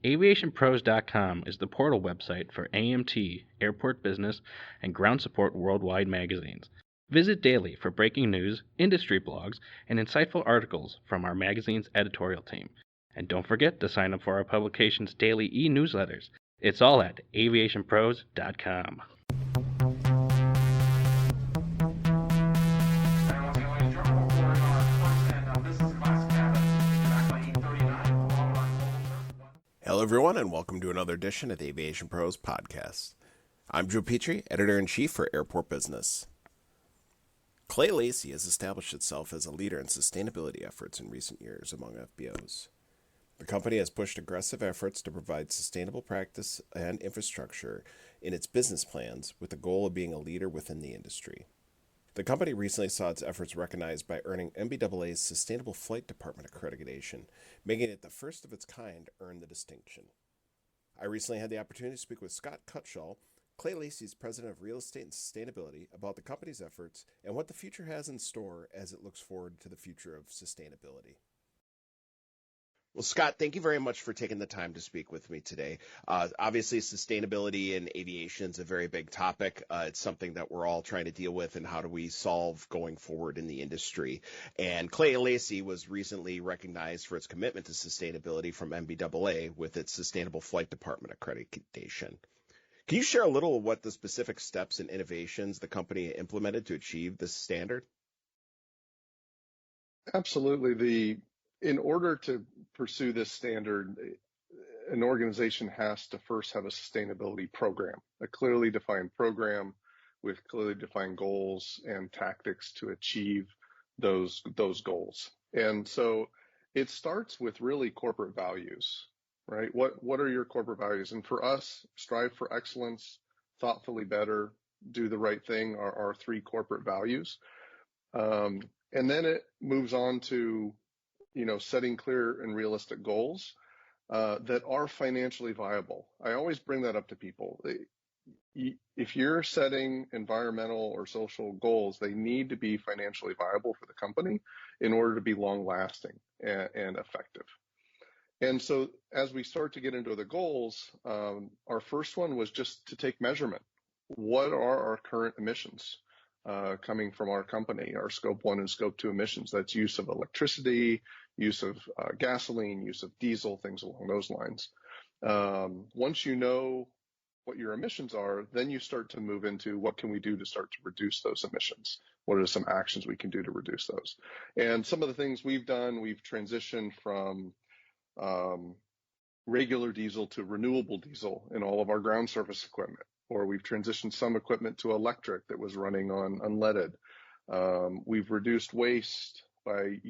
AviationPros.com is the portal website for AMT, Airport Business, and Ground Support Worldwide magazines. Visit daily for breaking news, industry blogs, and insightful articles from our magazine's editorial team. And don't forget to sign up for our publication's daily e-newsletters. It's all at AviationPros.com. Hello, everyone, and welcome to another edition of the Aviation Pros podcast. I'm Joe Petrie, Editor-in-Chief for Airport Business. Lacy has established itself as a leader in sustainability efforts in recent years among FBOs. The company has pushed aggressive efforts to provide sustainable practice and infrastructure in its business plans with the goal of being a leader within the industry. The company recently saw its efforts recognized by earning NBAA's Sustainable Flight Department Accreditation, making it the first of its kind to earn the distinction. I recently had the opportunity to speak with Scott Cutshall, Lacy's President of Real Estate and Sustainability, about the company's efforts and what the future has in store as it looks forward to the future of sustainability. Well, Scott, thank you very much for taking the time to speak with me today. Obviously, sustainability in aviation is a very big topic. It's something that we're all trying to deal with, and how do we solve going forward in the industry. And Lacy was recently recognized for its commitment to sustainability from NBAA with its Sustainable Flight Department Accreditation. Can you share a little of what the specific steps and innovations the company implemented to achieve this standard? Absolutely. In order to pursue this standard, an organization has to first have a sustainability program, a clearly defined program with clearly defined goals and tactics to achieve those goals. And so it starts with really corporate values, right? What are your corporate values? And for us, strive for excellence, thoughtfully better, do the right thing are our three corporate values. And then it moves on to setting clear and realistic goals that are financially viable. I always bring that up to people. If you're setting environmental or social goals, they need to be financially viable for the company in order to be long-lasting and effective. And so as we start to get into the goals, our first one was just to take measurement. What are our current emissions? Coming from our company, our scope 1 and scope 2 emissions. That's use of electricity, use of gasoline, use of diesel, things along those lines. Once you know what your emissions are, then you start to move into what can we do to start to reduce those emissions? What are some actions we can do to reduce those? And some of the things we've done, we've transitioned from regular diesel to renewable diesel in all of our ground surface equipment. Or we've transitioned some equipment to electric that was running on unleaded. We've reduced waste by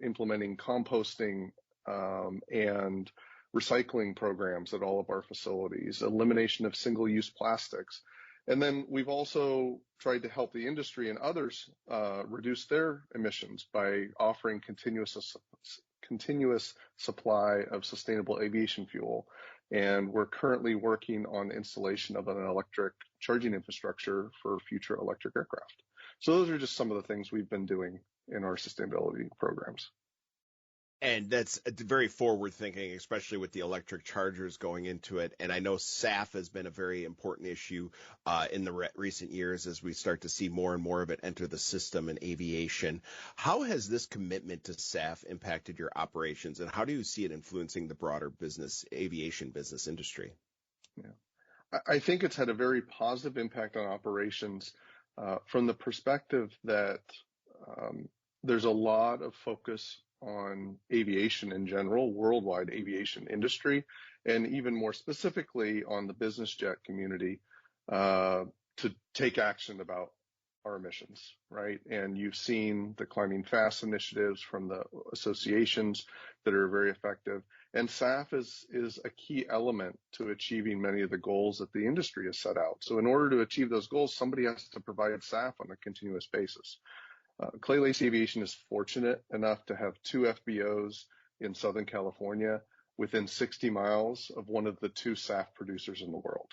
implementing composting and recycling programs at all of our facilities, elimination of single-use plastics. And then we've also tried to help the industry and others reduce their emissions by offering continuous supply of sustainable aviation fuel. And we're currently working on installation of an electric charging infrastructure for future electric aircraft. So those are just some of the things we've been doing in our sustainability programs. And that's very forward thinking, especially with the electric chargers going into it. And I know SAF has been a very important issue in the recent years as we start to see more and more of it enter the system in aviation. How has this commitment to SAF impacted your operations, and how do you see it influencing the broader aviation business industry? Yeah, I think it's had a very positive impact on operations from the perspective that there's a lot of focus on aviation in general, worldwide aviation industry, and even more specifically on the business jet community to take action about our emissions, right? And you've seen the Climbing Fast initiatives from the associations that are very effective. And SAF is a key element to achieving many of the goals that the industry has set out. So in order to achieve those goals, somebody has to provide SAF on a continuous basis. Lacy Aviation is fortunate enough to have 2 FBOs in Southern California within 60 miles of one of the 2 SAF producers in the world.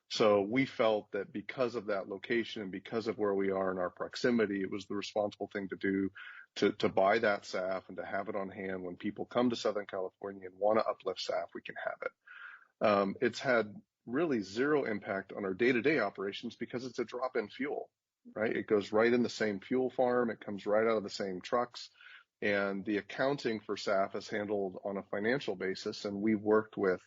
So we felt that because of that location and because of where we are in our proximity, it was the responsible thing to do to buy that SAF and to have it on hand when people come to Southern California and want to uplift SAF, we can have it. It's had really zero impact on our day-to-day operations because it's a drop-in fuel, right? It goes right in the same fuel farm. It comes right out of the same trucks. And the accounting for SAF is handled on a financial basis. And we've worked with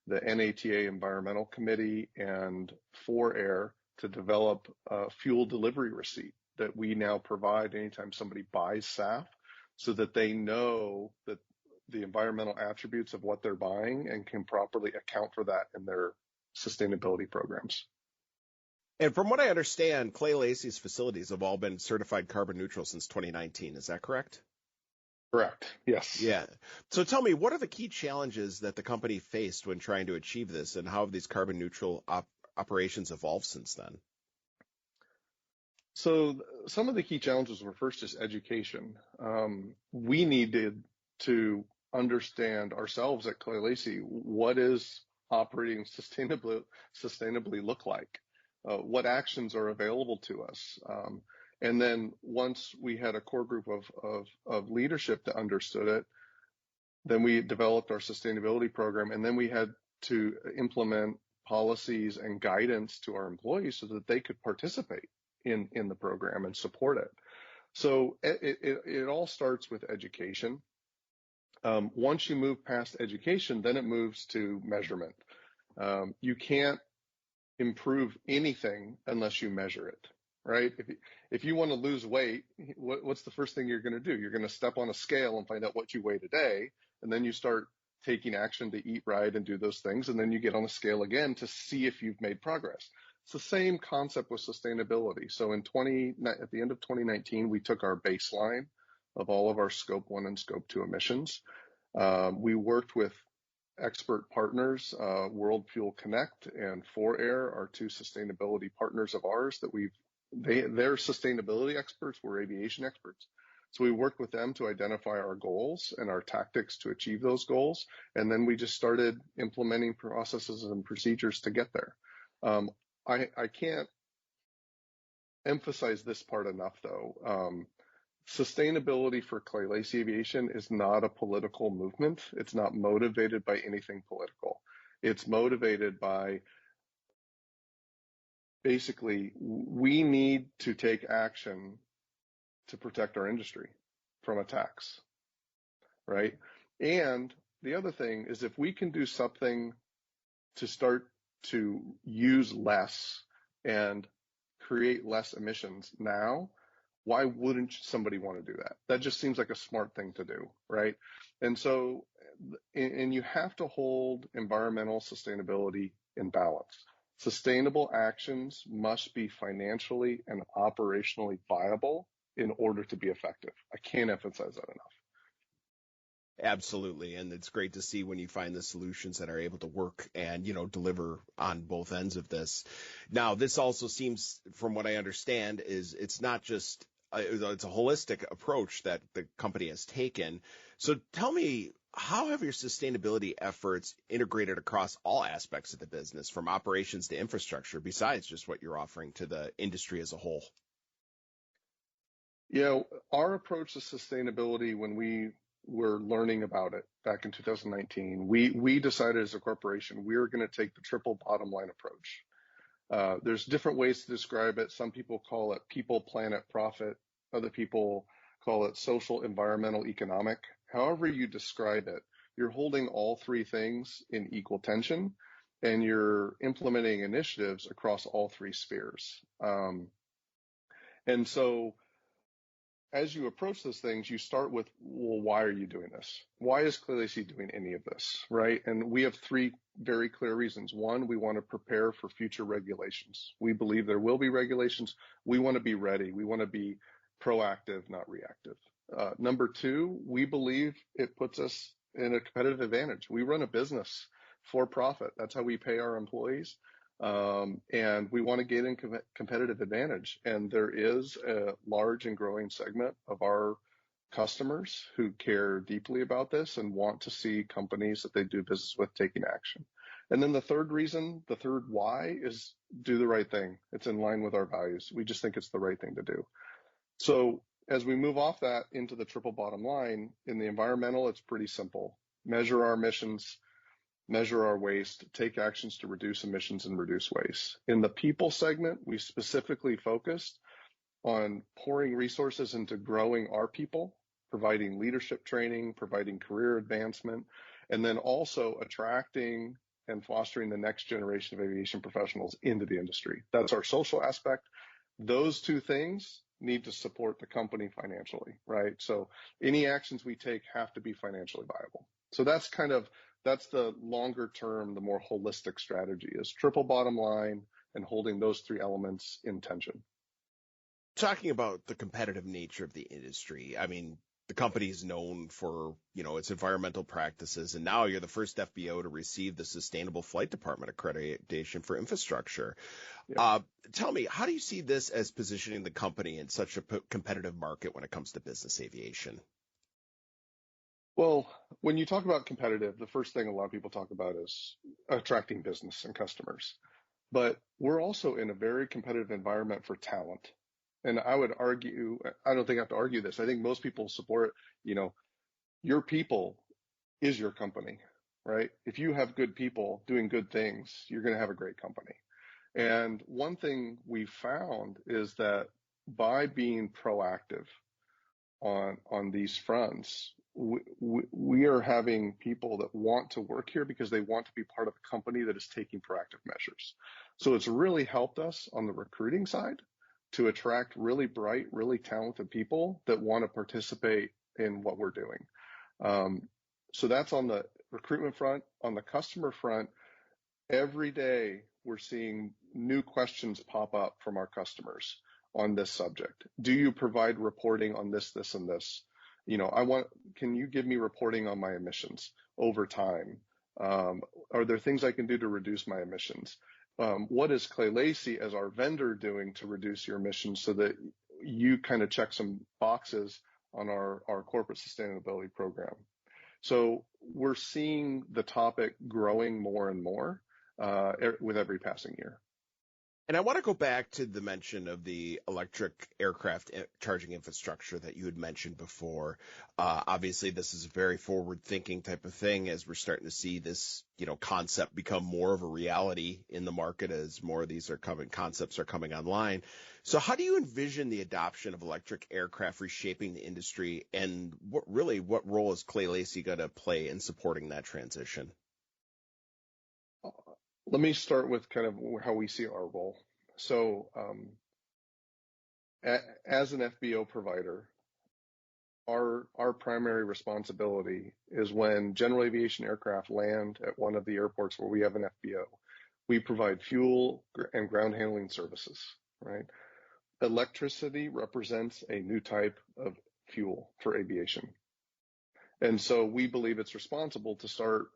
the NATA Environmental Committee and 4Air to develop a fuel delivery receipt that we now provide anytime somebody buys SAF, so that they know that the environmental attributes of what they're buying and can properly account for that in their sustainability programs. And from what I understand, Clay Lacy's facilities have all been certified carbon neutral since 2019. Is that correct? Correct. Yes. Yeah. So tell me, what are the key challenges that the company faced when trying to achieve this, and how have these carbon neutral operations evolved since then? So some of the key challenges were, first, just education. We needed to understand ourselves at Clay Lacy, what is operating sustainably look like? What actions are available to us? And then once we had a core group of leadership that understood it, then we developed our sustainability program, and then we had to implement policies and guidance to our employees so that they could participate in the program and support it. So it all starts with education. Once you move past education, then it moves to measurement. You can't improve anything unless you measure it, right? If you want to lose weight, what's the first thing you're going to do? You're going to step on a scale and find out what you weigh today, and then you start taking action to eat right and do those things, and then you get on a scale again to see if you've made progress. It's the same concept with sustainability. So at the end of 2019, we took our baseline of all of our Scope 1 and Scope 2 emissions. We worked with expert partners, World Fuel Connect and 4Air are two sustainability partners of ours that they're sustainability experts, we're aviation experts. So we worked with them to identify our goals and our tactics to achieve those goals. And then we just started implementing processes and procedures to get there. I can't emphasize this part enough, though. Sustainability for Clay Lacy Aviation is not a political movement. It's not motivated by anything political. It's motivated by, basically, we need to take action to protect our industry from attacks, right? And the other thing is, if we can do something to start to use less and create less emissions now, why wouldn't somebody want to do that? That just seems like a smart thing to do, right? And so, and you have to hold environmental sustainability in balance. Sustainable actions must be financially and operationally viable in order to be effective. I can't emphasize that enough. Absolutely. And it's great to see when you find the solutions that are able to work and, deliver on both ends of this. Now, this also seems, from what I understand, is it's not just it's a holistic approach that the company has taken. So tell me, how have your sustainability efforts integrated across all aspects of the business, from operations to infrastructure, besides just what you're offering to the industry as a whole? Our approach to sustainability, when we were learning about it back in 2019, we decided as a corporation we were going to take the triple bottom line approach. There's different ways to describe it. Some people call it people, planet, profit. Other people call it social, environmental, economic. However you describe it, you're holding all three things in equal tension, and you're implementing initiatives across all three spheres. And so as you approach those things, you start with, well, why are you doing this? Why is Clay Lacy doing any of this, right? And we have three very clear reasons. One, we want to prepare for future regulations. We believe there will be regulations. We want to be ready. We want to be proactive, not reactive. Number two, we believe it puts us in a competitive advantage. We run a business for profit. That's how we pay our employees. And we want to gain in competitive advantage. And there is a large and growing segment of our customers who care deeply about this and want to see companies that they do business with taking action. And then the third reason, the third why, is do the right thing. It's in line with our values. We just think it's the right thing to do. So as we move off that into the triple bottom line, in the environmental, it's pretty simple. Measure our emissions, measure our waste, take actions to reduce emissions and reduce waste. In the people segment, we specifically focused on pouring resources into growing our people, providing leadership training, providing career advancement, and then also attracting and fostering the next generation of aviation professionals into the industry. That's our social aspect. Those two things need to support the company financially, right? So any actions we take have to be financially viable. So that's the longer term, the more holistic strategy is triple bottom line and holding those three elements in tension. Talking about the competitive nature of the industry, I mean, the company is known for, its environmental practices, and now you're the first FBO to receive the Sustainable Flight Department Accreditation for infrastructure. Yep. Tell me, how do you see this as positioning the company in such a competitive market when it comes to business aviation? Well, when you talk about competitive, the first thing a lot of people talk about is attracting business and customers. But we're also in a very competitive environment for talent. And I would argue, I don't think I have to argue this. I think most people support, your people is your company, right? If you have good people doing good things, you're going to have a great company. And one thing we found is that by being proactive on these fronts, we are having people that want to work here because they want to be part of a company that is taking proactive measures. So it's really helped us on the recruiting side to attract really bright, really talented people that want to participate in what we're doing. So that's on the recruitment front. On the customer front, every day we're seeing new questions pop up from our customers on this subject. Do you provide reporting on this, this, and this? Can you give me reporting on my emissions over time? Are there things I can do to reduce my emissions? What is Lacy as our vendor doing to reduce your emissions so that you kind of check some boxes on our corporate sustainability program? So we're seeing the topic growing more and more with every passing year. And I want to go back to the mention of the electric aircraft charging infrastructure that you had mentioned before. Obviously, this is a very forward-thinking type of thing as we're starting to see this, concept become more of a reality in the market as more of these concepts are coming online. So how do you envision the adoption of electric aircraft reshaping the industry, and what role is Lacy going to play in supporting that transition? Let me start with kind of how we see our role. So as an FBO provider, our primary responsibility is when general aviation aircraft land at one of the airports where we have an FBO, we provide fuel and ground handling services, right? Electricity represents a new type of fuel for aviation. And so we believe it's responsible to start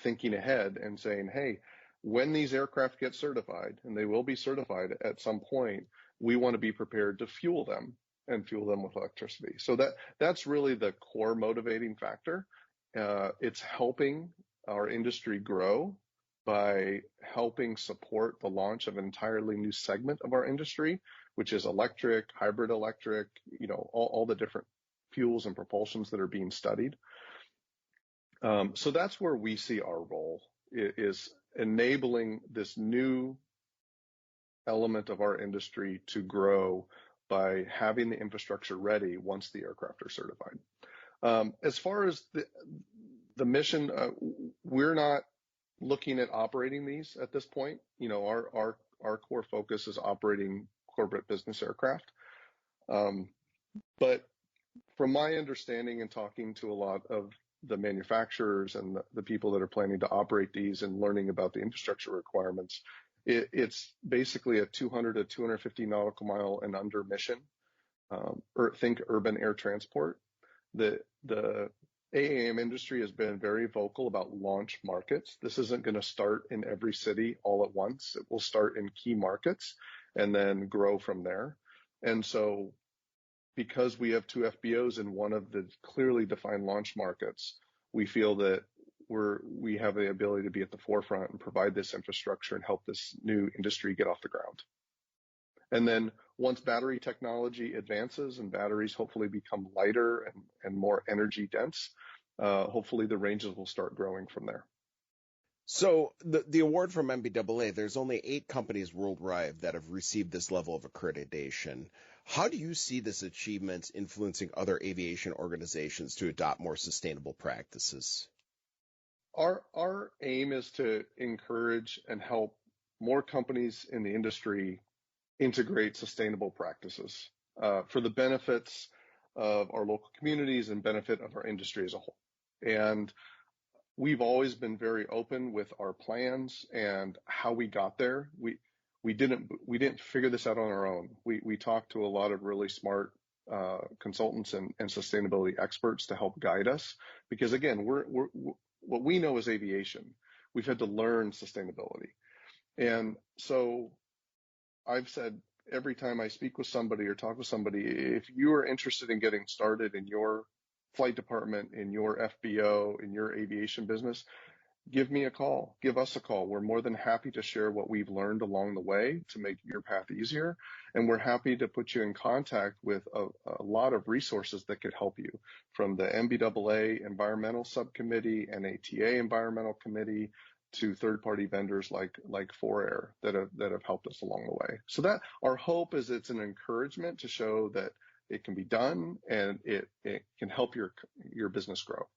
thinking ahead and saying, hey, when these aircraft get certified, and they will be certified at some point, we want to be prepared to fuel them and fuel them with electricity. So that's really the core motivating factor. It's helping our industry grow by helping support the launch of an entirely new segment of our industry, which is electric, hybrid electric, all the different fuels and propulsions that are being studied. So that's where we see our role is enabling this new element of our industry to grow by having the infrastructure ready once the aircraft are certified. As far as the mission, we're not looking at operating these at this point. Our core focus is operating corporate business aircraft. But from my understanding and talking to a lot of the manufacturers and the people that are planning to operate these and learning about the infrastructure requirements, it's basically a 200 to 250 nautical mile and under mission, or think urban air transport. The AAM industry has been very vocal about launch markets. This isn't going to start in every city all at once. It will start in key markets and then grow from there. And so because we have two FBOs in one of the clearly defined launch markets, we feel that we have the ability to be at the forefront and provide this infrastructure and help this new industry get off the ground. And then once battery technology advances and batteries hopefully become lighter and more energy dense, hopefully the ranges will start growing from there. So the award from NBAA, there's only 8 companies worldwide that have received this level of accreditation. How do you see this achievement influencing other aviation organizations to adopt more sustainable practices? Our aim is to encourage and help more companies in the industry integrate sustainable practices for the benefits of our local communities and benefit of our industry as a whole. And we've always been very open with our plans and how we got there. We didn't figure this out on our own. We talked to a lot of really smart consultants and sustainability experts to help guide us, because again, we're what we know is aviation. We've had to learn sustainability. And so I've said every time I speak with somebody or talk with somebody, if you are interested in getting started in your flight department, in your FBO, in your aviation business, give me a call, give us a call. We're more than happy to share what we've learned along the way to make your path easier. And we're happy to put you in contact with a lot of resources that could help you, from the NBAA Environmental Subcommittee, NATA Environmental Committee, to third-party vendors like 4Air that have helped us along the way. So that our hope is it's an encouragement to show that it can be done and it can help your business grow.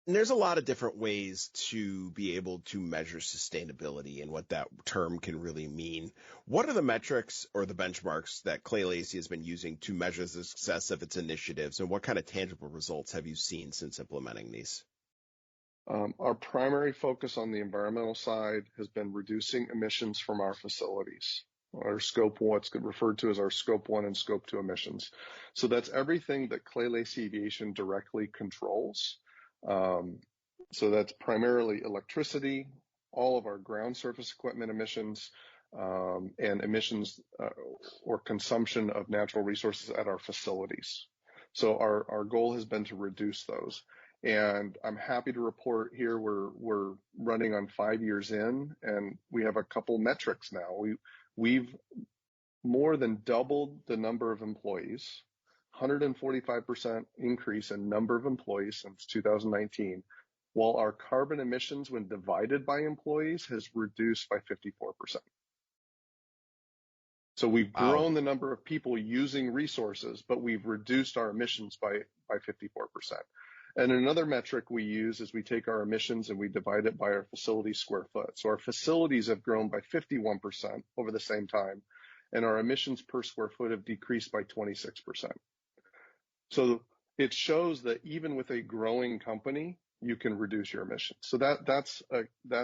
And there's a lot of different ways to be able to measure sustainability and what that term can really mean. What are the metrics or the benchmarks that Clay Lacy has been using to measure the success of its initiatives, and what kind of tangible results have you seen since implementing these? Our primary focus on the environmental side has been reducing emissions from our facilities. Our scope, what's referred to as our scope 1 and scope 2 emissions. So that's everything that Clay Lacy Aviation directly controls. So that's primarily electricity, all of our ground surface equipment emissions, and emissions or consumption of natural resources at our facilities. So our goal has been to reduce those. And I'm happy to report here we're running on 5 years in, and we have a couple metrics now. We've more than doubled the number of employees, 145% increase in number of employees since 2019, while our carbon emissions when divided by employees has reduced by 54%. So we've grown the number of people using resources, but we've reduced our emissions by 54%. And another metric we use is we take our emissions and we divide it by our facility square foot. So our facilities have grown by 51% over the same time, and our emissions per square foot have decreased by 26%. So it shows that even with a growing company, you can reduce your emissions. So that's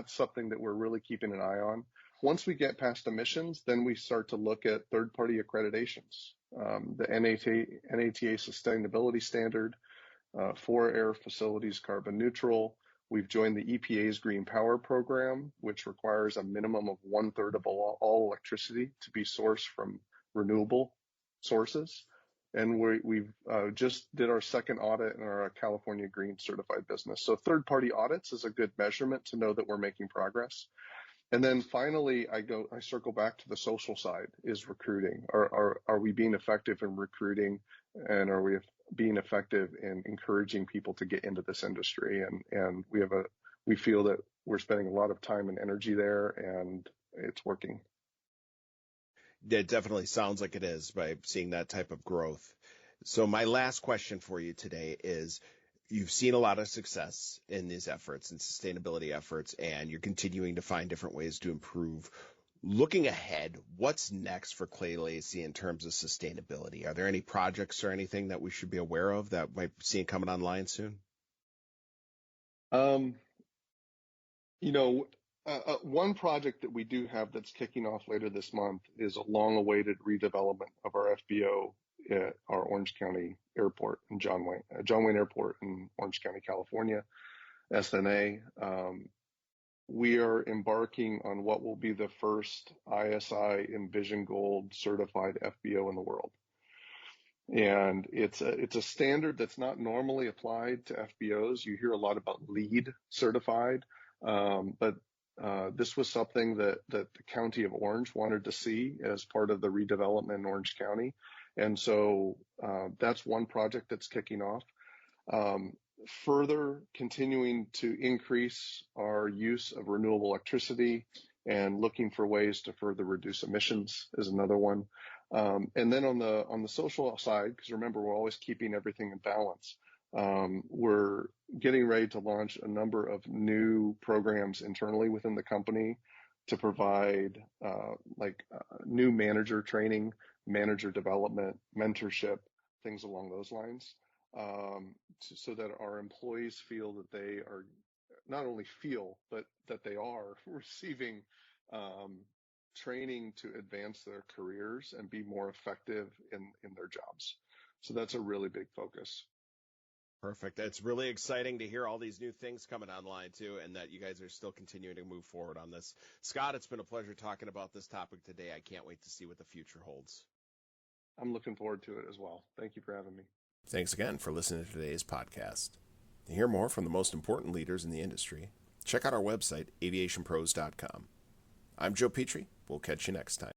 something that we're really keeping an eye on. Once we get past emissions, then we start to look at third-party accreditations, the NATA sustainability standard, 4Air facilities carbon neutral. We've joined the EPA's Green Power Program, which requires a minimum of 1/3 of all electricity to be sourced from renewable sources. And we've just did our second audit in our California Green Certified business. So third-party audits is a good measurement to know that we're making progress. And then finally, I circle back to the social side, is recruiting. Are we being effective in recruiting, and are we being effective in encouraging people to get into this industry? And we feel that we're spending a lot of time and energy there, and it's working. It definitely sounds like it is by seeing that type of growth. So my last question for you today is, you've seen a lot of success in these efforts and sustainability efforts, and you're continuing to find different ways to improve. Looking ahead, what's next for Clay Lacy in terms of sustainability? Are there any projects or anything that we should be aware of that might be seen coming online soon? One project that we do have that's kicking off later this month is a long-awaited redevelopment of our FBO at our Orange County Airport in John Wayne Airport in Orange County, California, SNA. We are embarking on what will be the first ISI Envision Gold certified FBO in the world. And it's a standard that's not normally applied to FBOs. You hear a lot about LEED certified, but this was something that the County of Orange wanted to see as part of the redevelopment in Orange County. And so that's one project that's kicking off. Further continuing to increase our use of renewable electricity and looking for ways to further reduce emissions is another one. And then on the social side, because remember, we're always keeping everything in balance. We're getting ready to launch a number of new programs internally within the company to provide new manager training, manager development, mentorship, things along those lines, so that our employees feel that they are not only feel, but that they are receiving training to advance their careers and be more effective in their jobs. So that's a really big focus. Perfect. It's really exciting to hear all these new things coming online too, and that you guys are still continuing to move forward on this. Scott, it's been a pleasure talking about this topic today. I can't wait to see what the future holds. I'm looking forward to it as well. Thank you for having me. Thanks again for listening to today's podcast. To hear more from the most important leaders in the industry, check out our website, AviationPros.com. I'm Joe Petrie. We'll catch you next time.